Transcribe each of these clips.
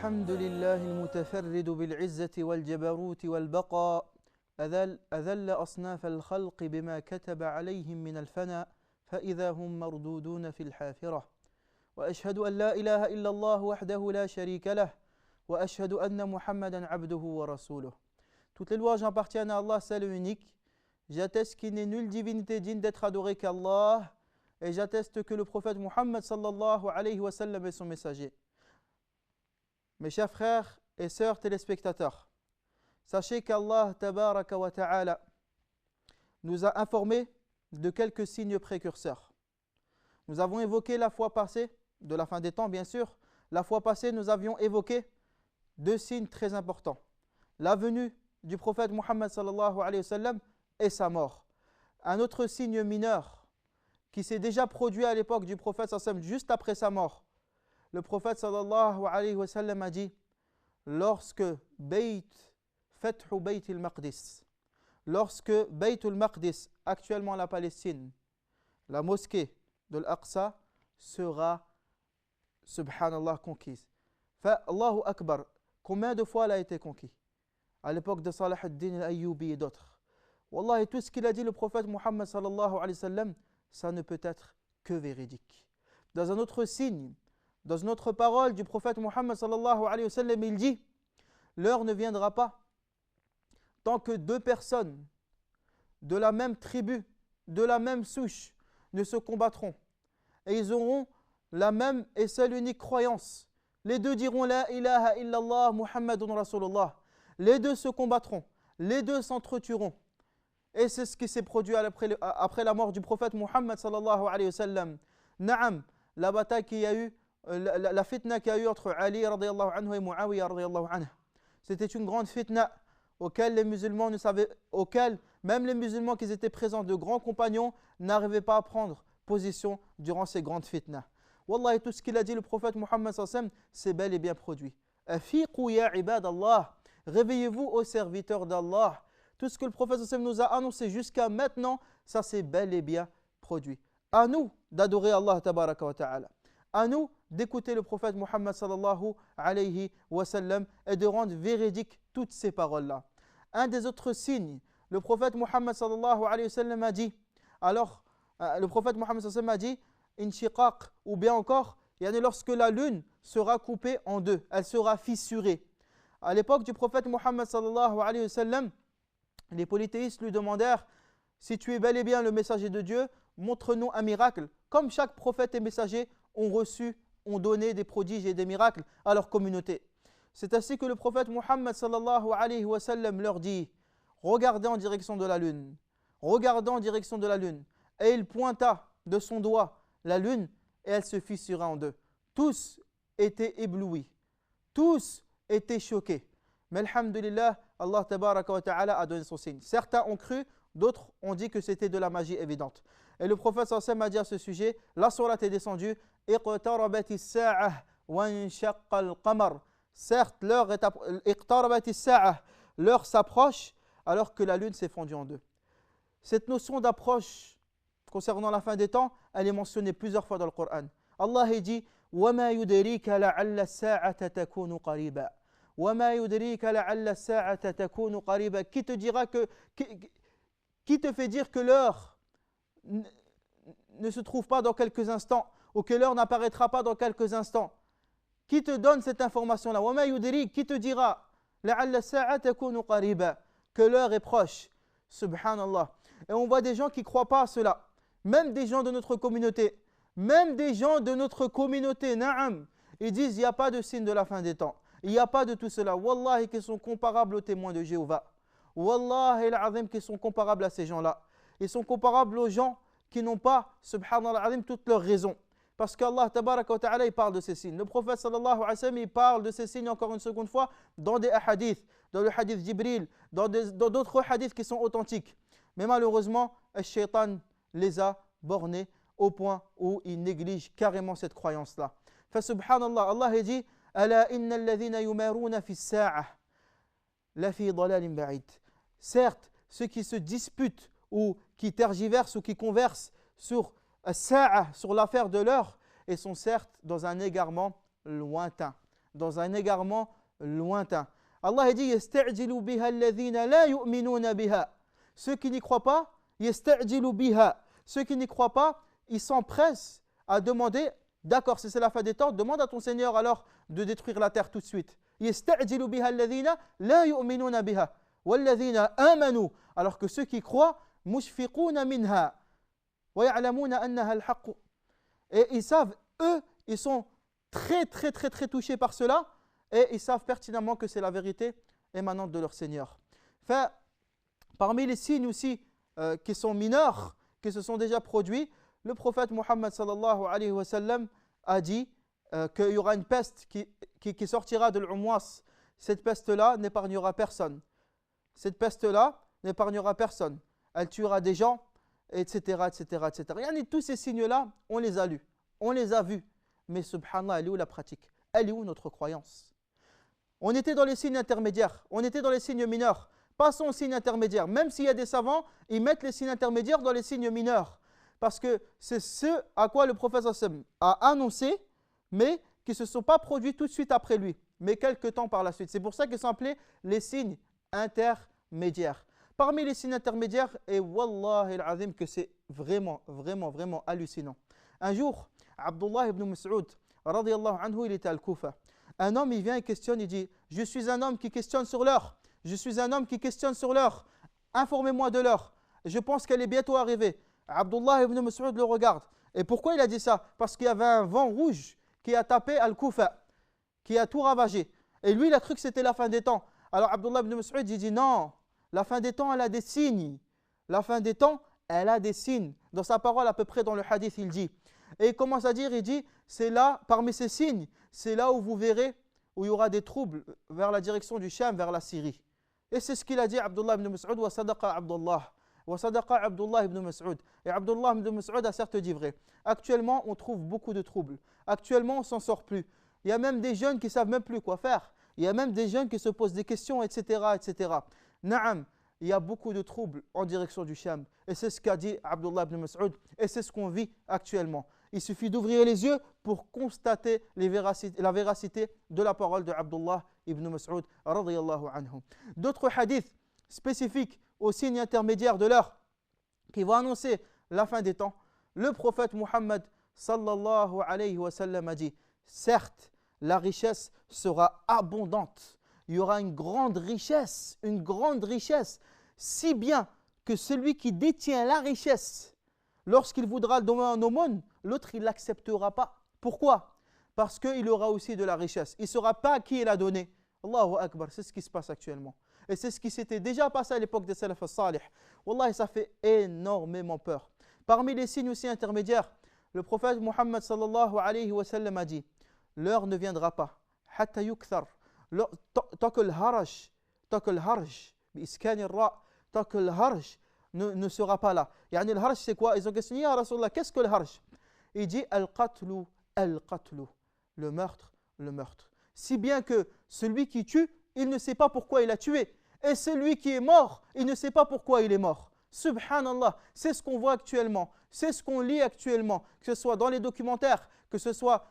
الحمد لله المتفرد بالعزة والجبروت والبقاء أذل أصناف الخلق بما كتب عليهم من الفناء فإذا هم مردودون في الحافرة وأشهد أن لا إله إلا الله وحده لا شريك له وأشهد أن محمدا عبده ورسوله. Toutes les louanges appartiennent à Allah, seul et unique. J'atteste qu'il n'est nulle divinité digne d'être adorée qu'Allah et j'atteste que le prophète Muhammad sallallahu alayhi wa sallam est son messager. Mes chers frères et sœurs téléspectateurs, sachez qu'Allah tabaraka wa ta'ala nous a informés de quelques signes précurseurs. Nous avons évoqué la fois passée, de la fin des temps bien sûr, la fois passée nous avions évoqué deux signes très importants. La venue du prophète Muhammad sallallahu alayhi wa sallam et sa mort. Un autre signe mineur qui s'est déjà produit à l'époque du prophète sallallahu alayhi wa sallam juste après sa mort. Le prophète sallallahu alayhi wa sallam a dit, lorsque Fathu Bayt al-Maqdis, lorsque Bayt al-Maqdis, actuellement la Palestine, la mosquée de l'Aqsa sera, subhanallah, conquise. Allahu Akbar, combien de fois elle a été conquise? À l'époque de Salah ad-Din al-Ayyubi et d'autres. Wallah, et tout ce qu'il a dit le prophète Muhammad sallallahu alayhi wa sallam, ça ne peut être que véridique. Dans un autre signe, dans une autre parole du prophète Muhammad sallallahu alayhi wa sallam, il dit, l'heure ne viendra pas tant que deux personnes de la même tribu, de la même souche, ne se combattront. Et ils auront la même et seule unique croyance. Les deux diront la ilaha illallah Muhammadun Rasulullah. Les deux se combattront, les deux s'entretueront. Et c'est ce qui s'est produit après la mort du prophète Muhammad sallallahu alayhi wa sallam. Naam, la bataille qu'il y a eu, la fitna qu'il y a eu entre Ali radiyallahu anhu et Muawiyah radiyallahu anhu. C'était une grande fitna auquel les musulmans ne savaient, auquel même les musulmans qui étaient présents, de grands compagnons, n'arrivaient pas à prendre position durant ces grandes fitnas. Wallah, et tout ce qu'il a dit le prophète Muhammad sallallahu alayhi wa sallam, c'est bel et bien produit. Afiqu ya ibadallah, réveillez-vous aux serviteurs d'Allah. Tout ce que le prophète sallallahu alayhi wa sallam nous a annoncé jusqu'à maintenant, ça c'est bel et bien produit. À nous d'adorer Allah tabaraka wa ta'ala. À nous d'écouter le prophète Muhammad sallallahu alayhi wa sallam et de rendre véridiques toutes ces paroles-là. Un des autres signes, le prophète Muhammad sallallahu alayhi wa sallam a dit, alors le prophète Muhammad sallallahu alayhi wa sallam a dit, inshiqaq, ou bien encore, lorsque la lune sera coupée en deux, elle sera fissurée. À l'époque du prophète Muhammad sallallahu alayhi wa sallam, les polythéistes lui demandèrent, si tu es bel et bien le messager de Dieu, montre-nous un miracle, comme chaque prophète et messager ont donné des prodiges et des miracles à leur communauté. C'est ainsi que le prophète Muhammad sallallahu alayhi wa sallam leur dit, regardez en direction de la lune, regardez en direction de la lune. Et il pointa de son doigt la lune et elle se fissura en deux. Tous étaient éblouis, tous étaient choqués. Mais alhamdulillah, Allah tabaraka wa ta'ala a donné son signe. Certains ont cru, d'autres ont dit que c'était de la magie évidente. Et le prophète sallallahu alayhi wa sallam a dit à ce sujet, la sourate est descendue, iqtarabatis sa'ah wa inshaqqa al-qamar. Certes, l'heure s'approche alors que la lune s'est fondue en deux. Cette notion d'approche concernant la fin des temps, elle est mentionnée plusieurs fois dans le Coran. Allah dit وَمَا يُدْرِيكَ لَعَلَّ السَّاعَةَ تَكُونُ قَرِيبًا وَمَا يُدْرِيكَ لَعَلَّ السَّاعَةَ تَكُونُ قَرِيبًا. Qui te fait dire que l'heure ne se trouve pas dans quelques instants ou que l'heure n'apparaîtra pas dans quelques instants? Qui te donne cette information-là? وَمَا يُدْرِيكَ, qui te dira لَعَلَّ السَّاعَةَ تَكُونُ قَرِيبًا, que l'heure est proche? Subhanallah. Et on voit des gens qui ne croient pas à cela. Même des gens de notre communauté. Même des gens de notre communauté, na'am, ils disent il n'y a pas de signe de la fin des temps. Il n'y a pas de tout cela. Wallahi, qui sont comparables aux témoins de Jéhovah. Wallahi al-azim, qui sont comparables à ces gens-là. Ils sont comparables aux gens qui n'ont pas, subhanallah al-azim, toutes leurs raisons. Parce qu'Allah tabaraka wa ta'ala, il parle de ces signes. Le prophète sallallahu alayhi wa sallam, il parle de ces signes encore une seconde fois dans des hadiths, dans le hadith Jibril, dans d'autres hadiths qui sont authentiques. Mais malheureusement, le shaitan les a bornés au point où il néglige carrément cette croyance-là. Subhanallah, Allah dit Ala inna alladhina yumaruna fi as-sa'ah la fi dalalin ba'id. Certes, ceux qui se disputent ou qui tergiversent ou qui conversent sur as-sa'ah, sur l'affaire de l'heure, et sont certes dans un égarement lointain. Dans un égarement lointain. Allah dit yasta'jilu biha alladhina la yu'minuna biha. Ceux qui n'y croient pas, yasta'jilu biha. Ceux qui n'y croient pas, ils s'empressent à demander, d'accord, si c'est la fin des temps, demande à ton Seigneur alors de détruire la terre tout de suite. يستعجل بها الذين لا يؤمنون بها والذين آمنوا, alors que ceux qui croient, مشفقون منها ويعلمون أنها الحق. Et ils savent, eux, ils sont très touchés par cela, et ils savent pertinemment que c'est la vérité émanante de leur Seigneur. Parmi les signes aussi qui sont mineurs, qui se sont déjà produits, le prophète Muhammad sallallahu alayhi wa sallam a dit qu'il y aura une peste qui sortira de l'Umwas. Cette peste-là n'épargnera personne. Cette peste-là n'épargnera personne. Elle tuera des gens, etc. Et tous ces signes-là, on les a lus, on les a vus. Mais subhanallah, elle est où la pratique? Elle est où notre croyance? On était dans les signes intermédiaires, on était dans les signes mineurs. Passons aux signes intermédiaires. Même s'il y a des savants, ils mettent les signes intermédiaires dans les signes mineurs. Parce que c'est ce à quoi le prophète a annoncé, mais qui ne se sont pas produits tout de suite après lui, mais quelques temps par la suite. C'est pour ça qu'ils sont appelés les signes intermédiaires. Parmi les signes intermédiaires, et wallahi al-azim que c'est vraiment hallucinant. Un jour, Abdullah ibn Mas'ud, radiyallahu anhu, il était à Al-Kufa. Un homme, il vient et questionne, il dit « Je suis un homme qui questionne sur l'heure. Je suis un homme qui questionne sur l'heure. Informez-moi de l'heure. Je pense qu'elle est bientôt arrivée. » Abdullah ibn Mas'ud le regarde. Et pourquoi il a dit ça? Parce qu'il y avait un vent rouge qui a tapé Al-Kufa, qui a tout ravagé. Et lui, il a cru que c'était la fin des temps. Alors Abdullah ibn Mas'ud, il dit non, la fin des temps, elle a des signes. La fin des temps, elle a des signes. Dans sa parole, à peu près dans le hadith, il dit. Et il commence à dire, il dit, c'est là, parmi ces signes, c'est là où vous verrez, où il y aura des troubles vers la direction du Sham, vers la Syrie. Et c'est ce qu'il a dit, Abdullah ibn Mas'ud, wa sadaqa Abdullah. Wa sadaqa Abdullah ibn Mas'ud. Et Abdullah ibn Mas'ud a certes dit vrai. Actuellement, on trouve beaucoup de troubles. Actuellement, on ne s'en sort plus. Il y a même des jeunes qui ne savent même plus quoi faire. Il y a même des jeunes qui se posent des questions, etc. Naam, il y a beaucoup de troubles en direction du Sham. Et c'est ce qu'a dit Abdullah ibn Mas'ud. Et c'est ce qu'on vit actuellement. Il suffit d'ouvrir les yeux pour constater la véracité de la parole de Abdullah ibn Mas'ud, radiyallahu anhu. D'autres hadiths spécifiques aux signes intermédiaires de l'heure qui vont annoncer la fin des temps. Le prophète Muhammad sallallahu alayhi wa sallam a dit, certes, la richesse sera abondante. Il y aura une grande richesse, si bien que celui qui détient la richesse, lorsqu'il voudra le donner en aumône, l'autre, il ne l'acceptera pas. Pourquoi? Parce qu'il aura aussi de la richesse. Il ne saura pas à qui il a donné. Allahu Akbar, c'est ce qui se passe actuellement. Et c'est ce qui s'était déjà passé à l'époque des Salaf as-Salih. Wallahi, ça fait énormément peur. Parmi les signes aussi intermédiaires, le prophète Muhammad sallallahu alayhi wa sallam a dit, l'heure ne viendra pas, hatta yukthar, tant que le harj, tant que le harj ne sera pas là. Yani le harj c'est quoi? Ils ont questionné, ya Rasulallah, qu'est-ce que le harj? Il dit, al-qatlu, le meurtre. Si bien que celui qui tue, il ne sait pas pourquoi il a tué. Et celui qui est mort, il ne sait pas pourquoi il est mort. Subhanallah, c'est ce qu'on voit actuellement, c'est ce qu'on lit actuellement, que ce soit dans les documentaires, que ce soit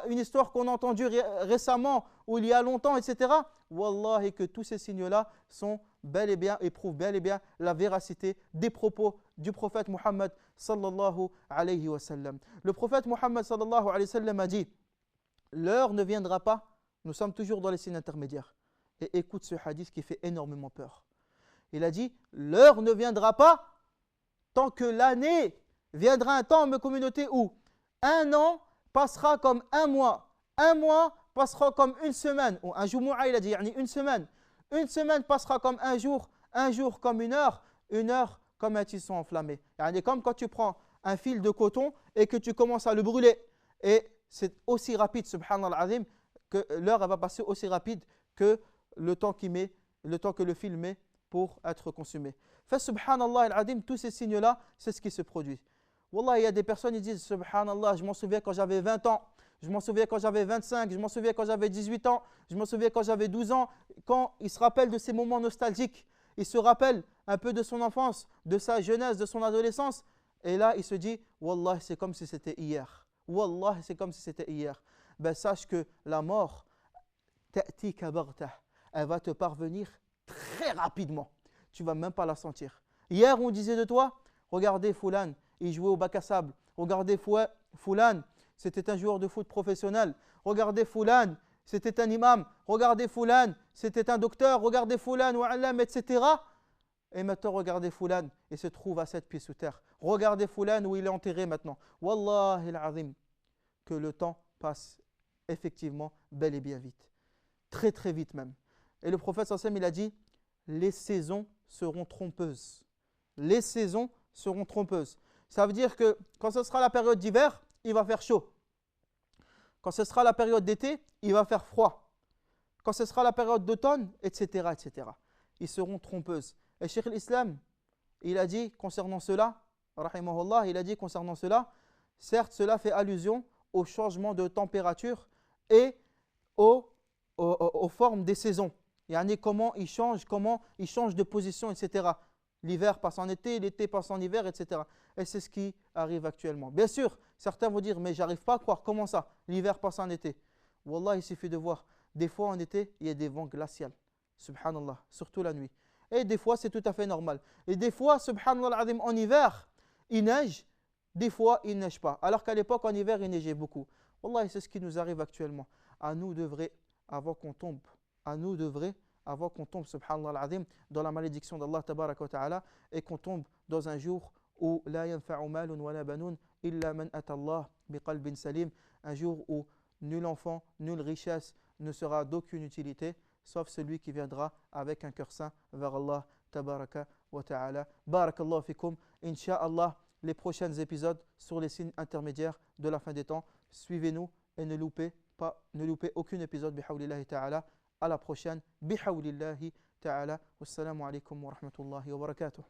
une histoire qu'on a entendue récemment ou il y a longtemps, etc. Wallahi que tous ces signes-là sont bel et bien, éprouvent bel et bien la véracité des propos du prophète Muhammad sallallahu alayhi wa sallam. Le prophète Muhammad sallallahu alayhi wa sallam a dit, l'heure ne viendra pas, nous sommes toujours dans les signes intermédiaires. Et écoute ce hadith qui fait énormément peur. Il a dit, l'heure ne viendra pas tant que l'année, viendra un temps, ma communauté, où un an passera comme un mois passera comme une semaine, ou un jumu'ah, il a dit, une semaine passera comme un jour comme une heure comme un tisson enflammé. Comme quand tu prends un fil de coton et que tu commences à le brûler. Et c'est aussi rapide, subhanallah al-azim, que l'heure elle va passer aussi rapide que le temps que le fil met pour être consumé. Fait subhanallah al-azim, tous ces signes-là, c'est ce qui se produit. Wallah, il y a des personnes qui disent subhanallah, je m'en souviens quand j'avais 20 ans, je m'en souviens quand j'avais 25, je m'en souviens quand j'avais 18 ans, je m'en souviens quand j'avais 12 ans, quand il se rappelle de ces moments nostalgiques, il se rappelle un peu de son enfance, de sa jeunesse, de son adolescence, et là il se dit wallah, c'est comme si c'était hier. Wallah, c'est comme si c'était hier. Ben sache que la mort, ta'tika baghtah, elle va te parvenir très rapidement. Tu ne vas même pas la sentir. Hier, on disait de toi, regardez Foulan, il jouait au bac à sable. Regardez Foulan, c'était un joueur de foot professionnel. Regardez Foulan, c'était un imam. Regardez Foulan, c'était un docteur. Regardez Foulan, wa'alam, etc. Et maintenant, regardez Foulan, il se trouve à 7 pieds sous terre. Regardez Foulan, où il est enterré maintenant. Wallahi al-azim, que le temps passe effectivement bel et bien vite. Très très vite même. Et le prophète sallam, il a dit, les saisons seront trompeuses. Les saisons seront trompeuses. Ça veut dire que quand ce sera la période d'hiver, il va faire chaud. Quand ce sera la période d'été, il va faire froid. Quand ce sera la période d'automne, etc., etc. Ils seront trompeuses. Et Cheikh l'Islam, il a dit concernant cela, rahimahullah, il a dit concernant cela, certes, cela fait allusion au changement de température et aux formes des saisons. Yani comment ils changent de position, etc. L'hiver passe en été, l'été passe en hiver, etc. Et c'est ce qui arrive actuellement. Bien sûr, certains vont dire, mais j'arrive pas à croire, comment ça, l'hiver passe en été. Wallah, il suffit de voir. Des fois en été, il y a des vents glaciaux. Subhanallah, surtout la nuit. Et des fois, c'est tout à fait normal. Et des fois, subhanallah al-azim, en hiver, il neige. Des fois, il ne neige pas. Alors qu'à l'époque, en hiver, il neigeait beaucoup. Wallah, c'est ce qui nous arrive actuellement. À nous de vrai, avant qu'on tombe, subhanallah al-azim, dans la malédiction d'Allah tabaraka wa ta'ala, et qu'on tombe dans un jour où la yanfa'u malun wa la banoun illa man atallah biqalbin salim, un jour où nul enfant, nulle richesse ne sera d'aucune utilité, sauf celui qui viendra avec un cœur saint vers Allah tabaraka wa ta'ala. Barakallahu fikum. Inch'Allah, les prochains épisodes sur les signes intermédiaires de la fin des temps. Suivez-nous et ne loupez aucun épisode bihawlillahi ta'ala. À la prochaine bihawlillahi ta'ala. Wassalamu alaikum wa rahmatullahi wa barakatuh.